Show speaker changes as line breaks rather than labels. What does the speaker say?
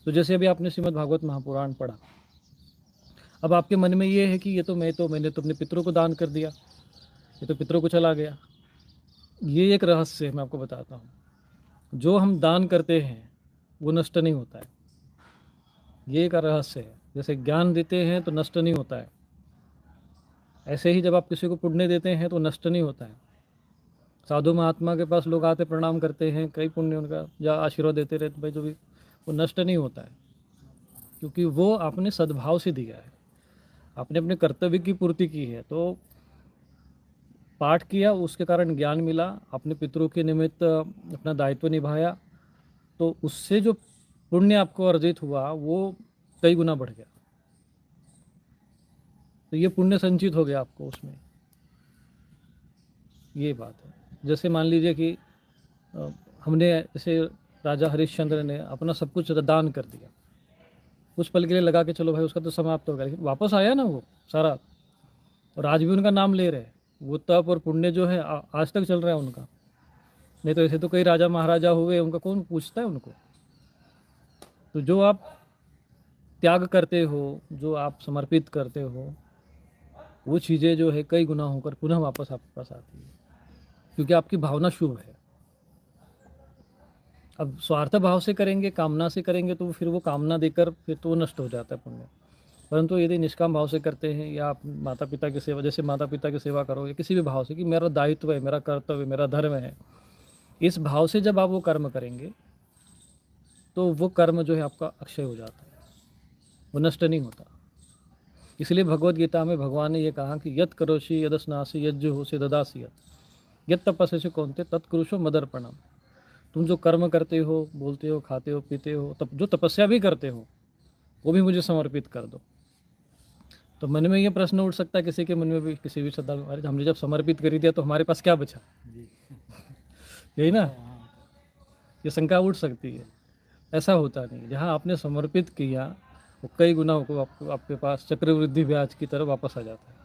तो जैसे अभी आपने श्रीमद् भागवत महापुराण पढ़ा, अब आपके मन में ये है कि ये तो मैंने तो अपने पितरों को दान कर दिया, ये तो पितरों को चला गया। ये एक रहस्य है, मैं आपको बताता हूँ। जो हम दान करते हैं वो नष्ट नहीं होता है, ये एक रहस्य है। जैसे ज्ञान देते हैं तो नष्ट नहीं होता है, ऐसे ही जब आप किसी को पुण्य देते हैं तो नष्ट नहीं होता है। साधु महात्मा के पास लोग आते प्रणाम करते हैं, कई पुण्य उनका या आशीर्वाद देते रहते भाई, जो भी वो नष्ट नहीं होता है, क्योंकि वो आपने सद्भाव से दिया है, आपने अपने कर्तव्य की पूर्ति की है। तो पाठ किया, उसके कारण ज्ञान मिला, अपने पितरों के निमित्त अपना दायित्व निभाया, तो उससे जो पुण्य आपको अर्जित हुआ वो कई गुना बढ़ गया। तो ये पुण्य संचित हो गया आपको उसमें, ये बात है। जैसे मान लीजिए कि हमने जैसे राजा हरिश्चंद्र ने अपना सब कुछ दान कर दिया, कुछ पल के लिए लगा के चलो भाई उसका तो समाप्त हो गया, लेकिन वापस आया ना वो सारा, और आज भी उनका नाम ले रहे हैं। वो तप और पुण्य जो है आज तक चल रहा है उनका। नहीं तो ऐसे तो कई राजा महाराजा हुए, उनका कौन पूछता है उनको। तो जो आप त्याग करते हो, जो आप समर्पित करते हो, वो चीज़ें जो है कई गुना होकर पुनः वापस आपके पास आती है, क्योंकि आपकी भावना शुभ है। अब स्वार्थ भाव से करेंगे, कामना से करेंगे, तो फिर वो कामना देकर फिर तो नष्ट हो जाता है पुण्य। परंतु यदि निष्काम भाव से करते हैं, या आप माता पिता की सेवा, जैसे माता पिता की सेवा करो, या किसी भी भाव से कि मेरा दायित्व है, मेरा कर्तव्य, मेरा धर्म है, इस भाव से जब आप वो कर्म करेंगे तो वो कर्म जो है आपका अक्षय हो जाता है, वो नष्ट नहीं होता। इसलिए भगवत गीता में भगवान ने ये कहा कि यत करोषि यदस्नासि यज्जु हो से ददासी यत तपस्या कौनते तत्कुरुषो मदर्पणम। तुम जो कर्म करते हो, बोलते हो, खाते हो, पीते हो, तब जो तपस्या भी करते हो, वो भी मुझे समर्पित कर दो। तो मन में ये प्रश्न उठ सकता है किसी के मन में भी, किसी भी श्रद्धा में, अरे हमने जब समर्पित कर दिया तो हमारे पास क्या बचा, यही ना, ये शंका उठ सकती है। ऐसा होता नहीं, जहाँ आपने समर्पित किया वो कई गुना को आपके पास चक्रवृद्धि ब्याज की तरह वापस आ जाता है।